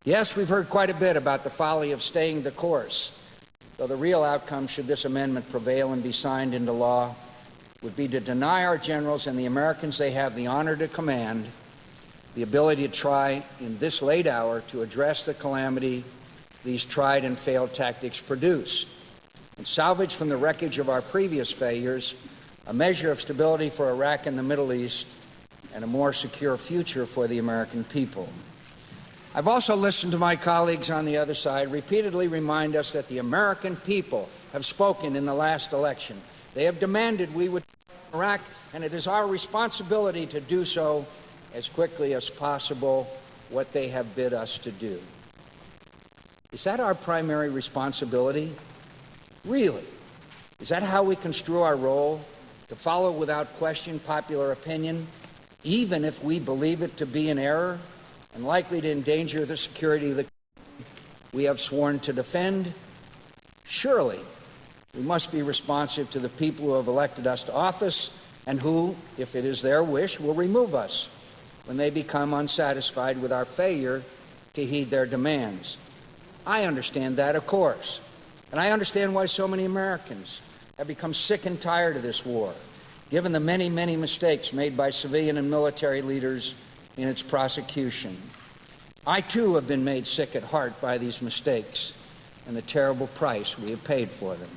Yes, we've heard quite a bit about the folly of staying the course, though the real outcome, should this amendment prevail and be signed into law, would be to deny our generals and the Americans they have the honor to command the ability to try in this late hour to address the calamity these tried and failed tactics produce, and salvage from the wreckage of our previous failures a measure of stability for Iraq and the Middle East and a more secure future for the American people. I've also listened to my colleagues on the other side repeatedly remind us that the American people have spoken in the last election. They have demanded we would Iraq, and it is our responsibility to do so as quickly as possible, what they have bid us to do. Is that our primary responsibility? Really? Is that how we construe our role? To follow without question popular opinion, even if we believe it to be an error and likely to endanger the security of the country we have sworn to defend? Surely, we must be responsive to the people who have elected us to office and who, if it is their wish, will remove us when they become unsatisfied with our failure to heed their demands. I understand that, of course, and I understand why so many Americans have become sick and tired of this war, given the many, many mistakes made by civilian and military leaders in its prosecution. I, too, have been made sick at heart by these mistakes and the terrible price we have paid for them.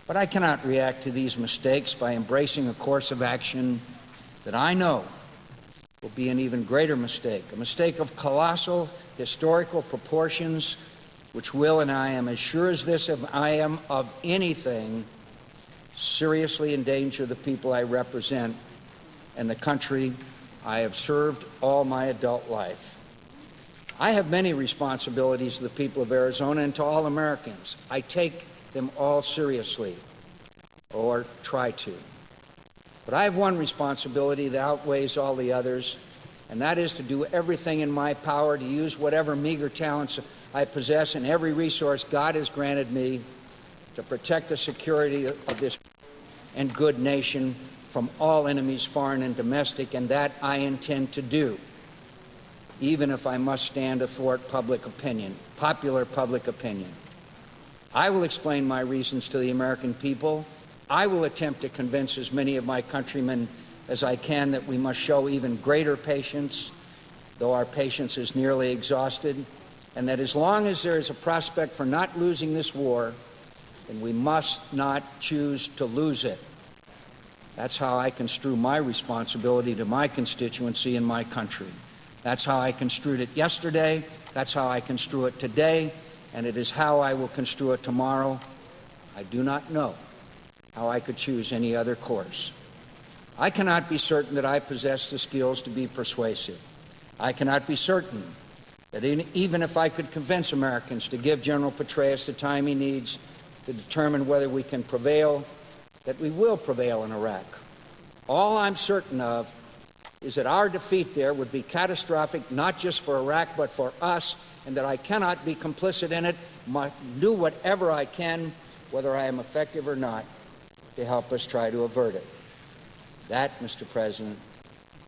But I cannot react to these mistakes by embracing a course of action that I know will be an even greater mistake, a mistake of colossal historical proportions, which will, and I am as sure as this I am of anything, seriously endanger the people I represent and the country I have served all my adult life. I have many responsibilities to the people of Arizona and to all Americans. I take them all seriously, or try to. But I have one responsibility that outweighs all the others, and that is to do everything in my power to use whatever meager talents I possess and every resource God has granted me to protect the security of this and good nation from all enemies, foreign and domestic, and that I intend to do, even if I must stand athwart public opinion, popular public opinion. I will explain my reasons to the American people. I will attempt to convince as many of my countrymen as I can that we must show even greater patience, though our patience is nearly exhausted, and that as long as there is a prospect for not losing this war, then we must not choose to lose it. That's how I construe my responsibility to my constituency and my country. That's how I construed it yesterday. That's how I construe it today. And it is how I will construe it tomorrow. I do not know how I could choose any other course. I cannot be certain that I possess the skills to be persuasive. I cannot be certain that even if I could convince Americans to give General Petraeus the time he needs to determine whether we can prevail, that we will prevail in Iraq. All I'm certain of is that our defeat there would be catastrophic, not just for Iraq, but for us, and that I cannot be complicit in it, must do whatever I can, whether I am effective or not, to help us try to avert it. That, Mr. President,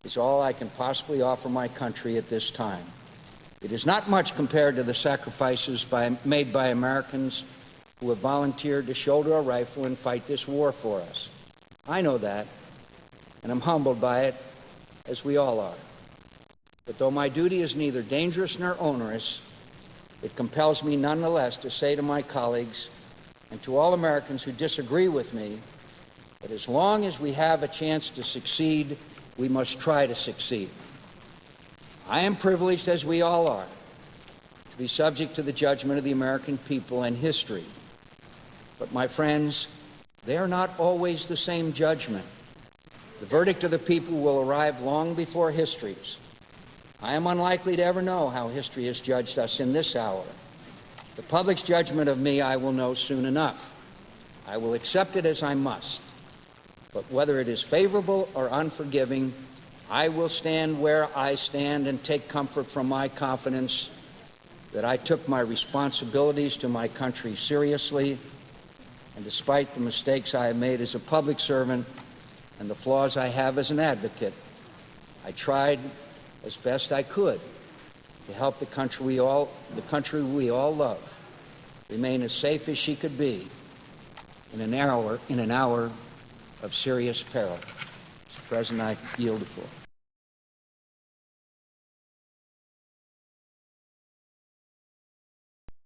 is all I can possibly offer my country at this time. It is not much compared to the sacrifices made by Americans who have volunteered to shoulder a rifle and fight this war for us. I know that, and I'm humbled by it, as we all are. But though my duty is neither dangerous nor onerous, it compels me nonetheless to say to my colleagues and to all Americans who disagree with me that as long as we have a chance to succeed, we must try to succeed. I am privileged, as we all are, to be subject to the judgment of the American people and history. But, my friends, they are not always the same judgment. The verdict of the people will arrive long before history's. I am unlikely to ever know how history has judged us in this hour. The public's judgment of me I will know soon enough. I will accept it as I must. But whether it is favorable or unforgiving, I will stand where I stand and take comfort from my confidence that I took my responsibilities to my country seriously, and despite the mistakes I have made as a public servant and the flaws I have as an advocate, I tried as best I could to help the country we all love remain as safe as she could be in an hour of serious peril. Mr. President, I yield the floor.